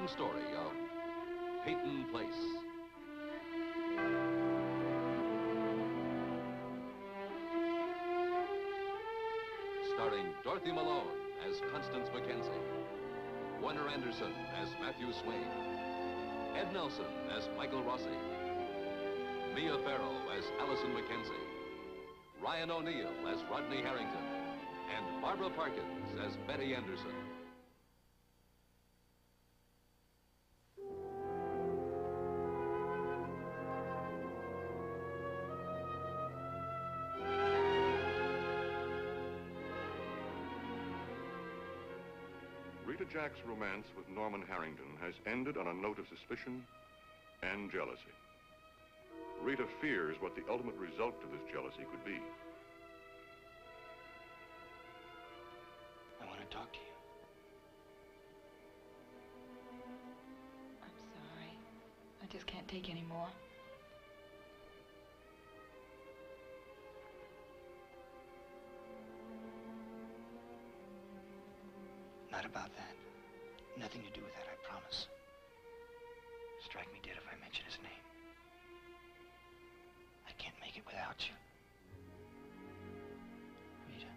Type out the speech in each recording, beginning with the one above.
thrilling story of Peyton Place. Starring Dorothy Malone as Constance Mackenzie, Warner Anderson as Matthew Swain, Ed Nelson as Michael Rossi, Mia Farrow as Allison Mackenzie, Ryan O'Neill as Rodney Harrington, and Barbara Parkins as Betty Anderson. Rita Jack's romance with Norman Harrington has ended on a note of suspicion and jealousy. Rita fears what the ultimate result of this jealousy could be. I want to talk to you. I'm sorry. I just can't take any more. Not about that. Nothing to do with that, I promise. Strike me dead if I mention his name. I can't make it without you. Rita.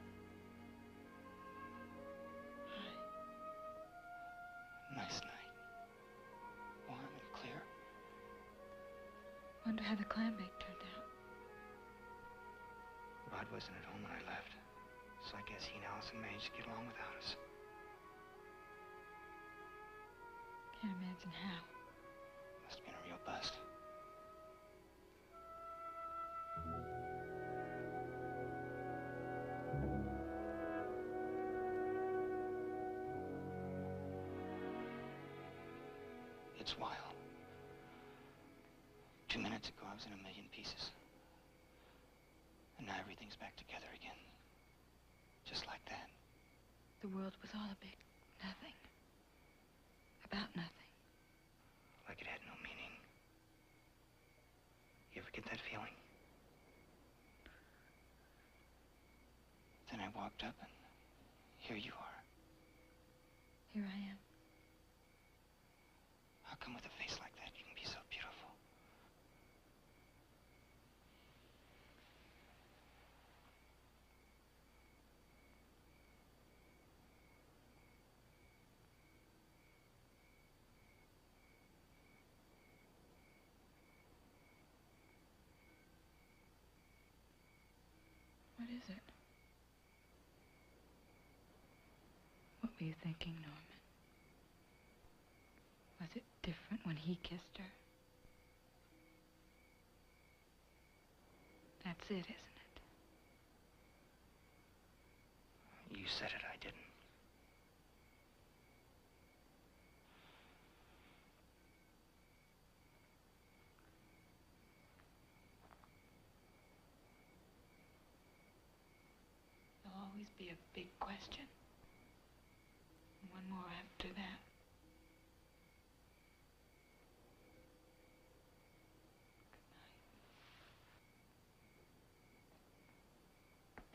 Hi. Nice night. Warm and clear. Wonder how the clam bake turned out. Rod wasn't at home when I left, so I guess he and Allison managed to get along without us. Can't imagine how. Must have been a real bust. It's wild. 2 minutes ago, I was in a million pieces. And now everything's back together again. Just like that. The world was all a big nothing. About nothing. Like it had no meaning. You ever get that feeling? Then I walked up and here you are. Here I am. How come with a face like that you can be so beautiful? What is it? What were you thinking, Norman? Was it different when he kissed her? That's it, isn't it? You said it, I didn't. There'll always be a big question. And one more after that.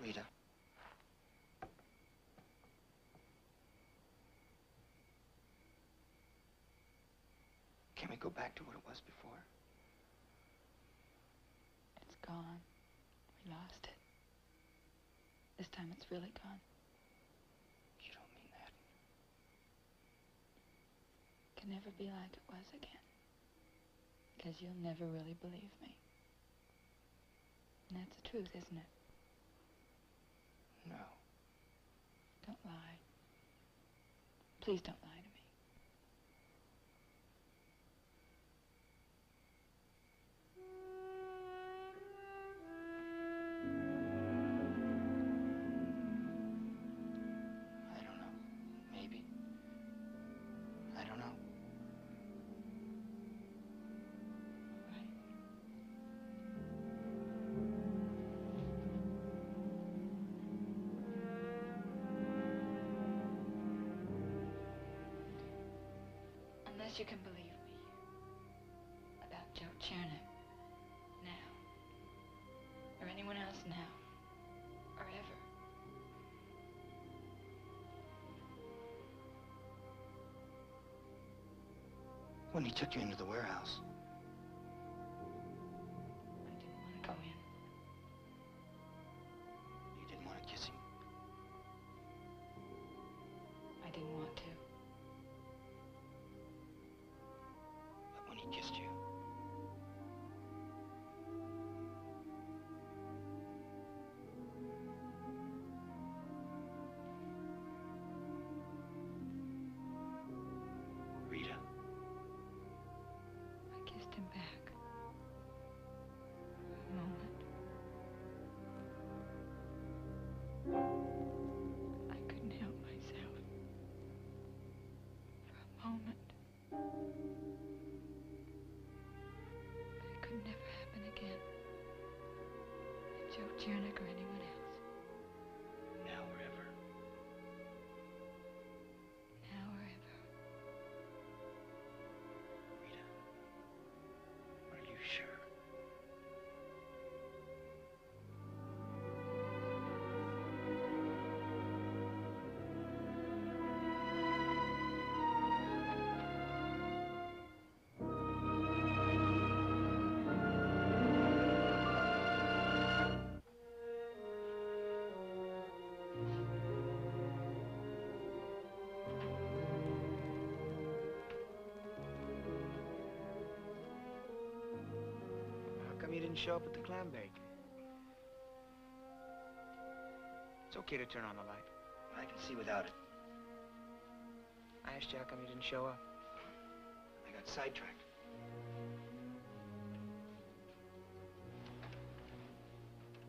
Rita. Can we go back to what it was before? It's gone. We lost it. This time it's really gone. You don't mean that. It can never be like it was again. Because you'll never really believe me. And that's the truth, isn't it? No. Don't lie. Please don't lie to me. I don't know. Maybe. I don't know. Right. Unless you can believe me about Joe Chernow now, or anyone else now, or ever. When he took you into the warehouse. I didn't want to go in. You didn't want to kiss him. I didn't want to. But when he kissed you. Rita. I kissed him back. For a moment. I couldn't help myself. For a moment. But it could never happen again. With Joe Chernick or anyone else. Now or ever. Now or ever. Rita. Are you sure? How come you didn't show up at the clam bake? It's okay to turn on the light. I can see without it. I asked you how come you didn't show up. I got sidetracked.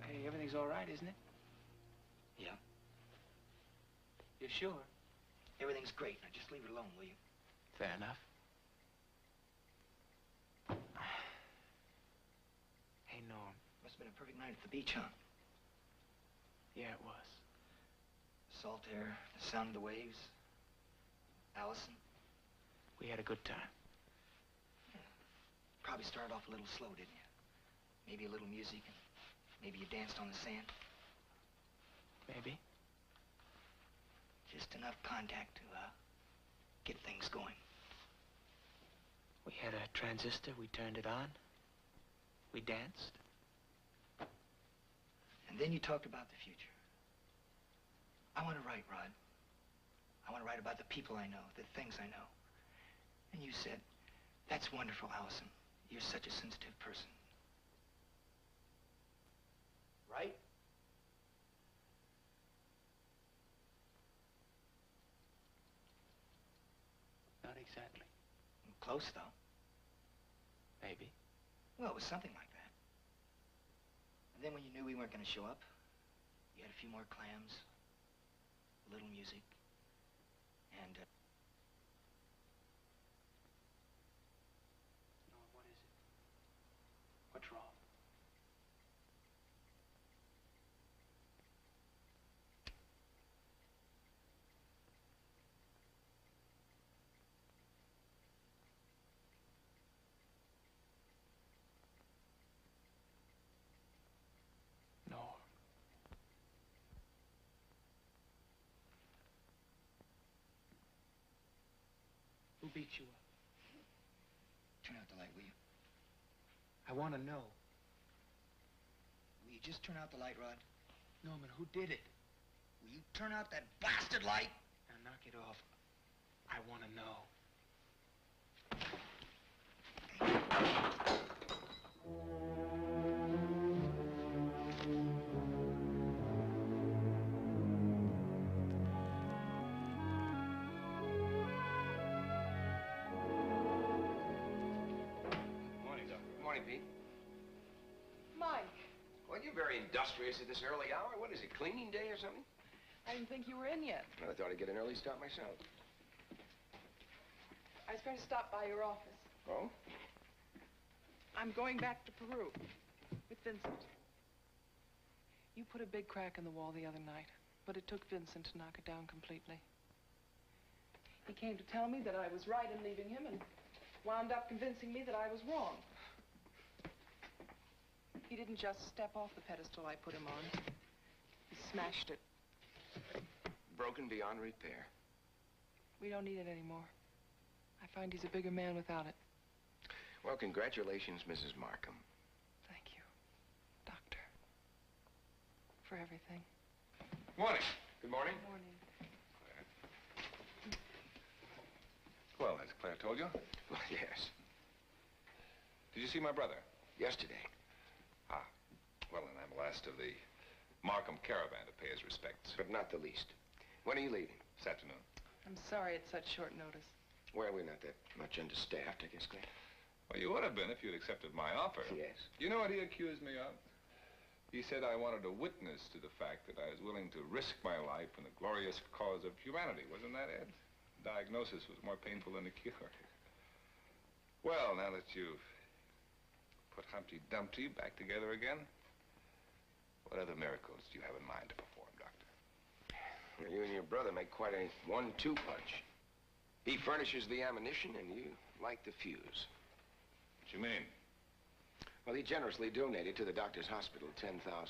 Hey, everything's all right, isn't it? Yeah. You're sure? Everything's great. Now just leave it alone, will you? Fair enough. Hey, Norm. Must have been a perfect night at the beach, huh? Yeah, it was. Salt air, the sound of the waves. Allison. We had a good time. Yeah. Probably started off a little slow, didn't you? Maybe a little music, and maybe you danced on the sand. Maybe. Just enough contact to, get things going. We had a transistor, we turned it on. We danced. And then you talked about the future. I want to write, Rod. I want to write about the people I know, the things I know. And you said, that's wonderful, Allison. You're such a sensitive person. Right? Not exactly. Close, though. Maybe. Well, it was something like that. And then when you knew we weren't going to show up, you had a few more clams, a little music, and, No, what is it? What's wrong? No. Who beat you up? Turn out the light, will you? I want to know. Will you just turn out the light, Rod? Norman, who did it? Will you turn out that blasted light? Now knock it off. I want to know. Morning, Doctor. Morning, Pete. Mike, Well, you're very industrious at this early hour. What is it, cleaning day or something? I didn't think you were in yet. Well, I thought I'd get an early start myself. I was going to stop by your office. Oh? I'm going back to Peru with Vincent. You put a big crack in the wall the other night, but it took Vincent to knock it down completely. He came to tell me that I was right in leaving him and wound up convincing me that I was wrong. He didn't just step off the pedestal I put him on. He smashed it. Broken beyond repair. We don't need it anymore. I find he's a bigger man without it. Well, congratulations, Mrs. Markham. Thank you, Doctor, for everything. Morning. Good morning. Good morning. Well, has Claire told you? Well, yes. Did you see my brother? Yesterday. Ah. Well, then I'm last of the Markham caravan to pay his respects. But not the least. When are you leaving? This afternoon. I'm sorry it's such short notice. Well, we're not that much understaffed, I guess, Claire. Well, you would have been if you'd accepted my offer. Yes. You know what he accused me of? He said I wanted a witness to the fact that I was willing to risk my life in the glorious cause of humanity. Wasn't that it? Diagnosis was more painful than the cure. Well, now that you've put Humpty Dumpty back together again, what other miracles do you have in mind to perform, Doctor? Well, you and your brother make quite a 1-2 punch. He furnishes the ammunition and you light the fuse. What you mean? Well, he generously donated to the doctor's hospital $10,000. Well,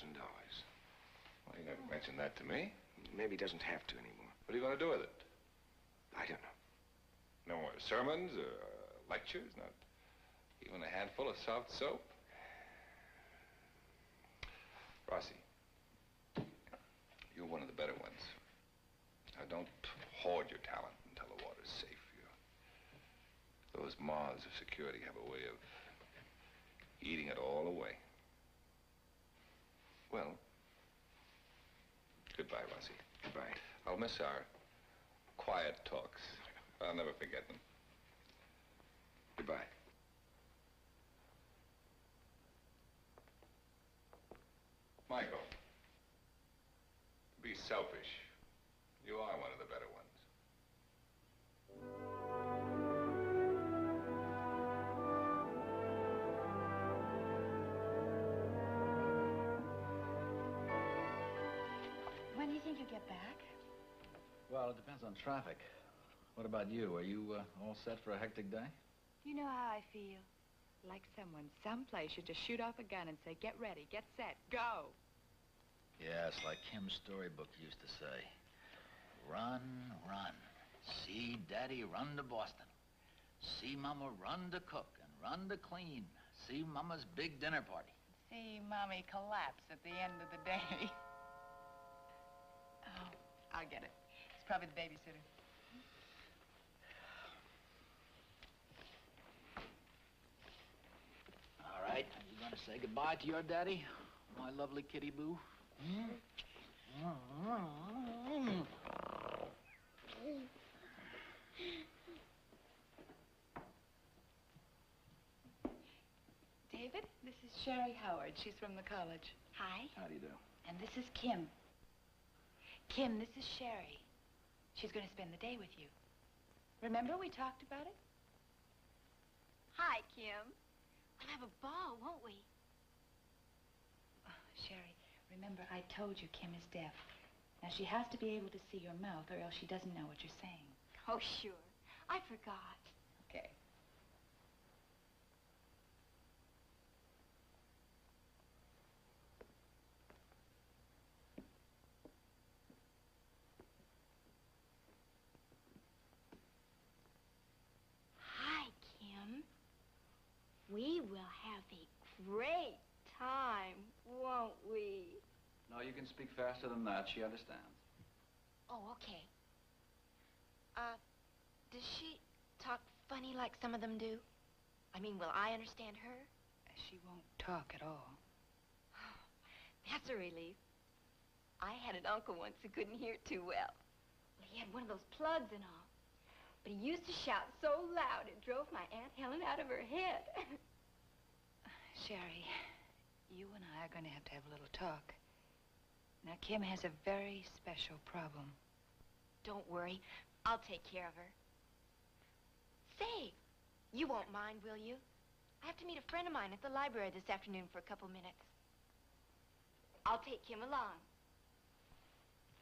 you never mentioned that to me. Maybe he doesn't have to anymore. What are you going to do with it? I don't know. No more sermons or lectures? Not even a handful of soft soap? Rossi, you're one of the better ones. Now, don't hoard your talent until the water's safe. Those maws of security have a way of eating it all away. Well, goodbye, Rossi. Goodbye. I'll miss our quiet talks. I'll never forget them. Goodbye. Michael, be selfish. You are one of the better ones. When do you think you'll get back? Well, it depends on traffic. What about you? Are you all set for a hectic day? You know how I feel. Like someone, someplace, should just shoot off a gun and say, get ready, get set, go. Yes, like Kim's storybook used to say. Run, run. See Daddy run to Boston. See Mama run to cook and run to clean. See Mama's big dinner party. See Mommy collapse at the end of the day. Oh, I'll get it. It's probably the babysitter. All right, are you going to say goodbye to your daddy, my lovely kitty boo? David, this is Sherry Howard. She's from the college. Hi. How do you do? And this is Kim. Kim, this is Sherry. She's going to spend the day with you. Remember we talked about it? Hi, Kim. We'll have a ball, won't we? Oh, Sherry, remember I told you Kim is deaf. Now she has to be able to see your mouth or else she doesn't know what you're saying. Oh, sure. I forgot. Okay. Hi, Kim. We will have a great time, won't we? No, you can speak faster than that. She understands. Oh, okay. Does she talk funny like some of them do? I mean, will I understand her? She won't talk at all. That's a relief. I had an uncle once who couldn't hear too well. He had one of those plugs and all. But he used to shout so loud it drove my Aunt Helen out of her head. Sherry, you and I are going to have a little talk. Now, Kim has a very special problem. Don't worry. I'll take care of her. Say, you won't mind, will you? I have to meet a friend of mine at the library this afternoon for a couple minutes. I'll take Kim along.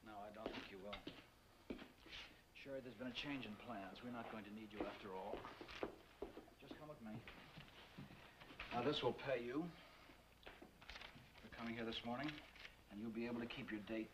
No, I don't think you will. Sherry, there's been a change in plans. We're not going to need you after all. Just come with me. Now, this will pay you for coming here this morning, and you'll be able to keep your date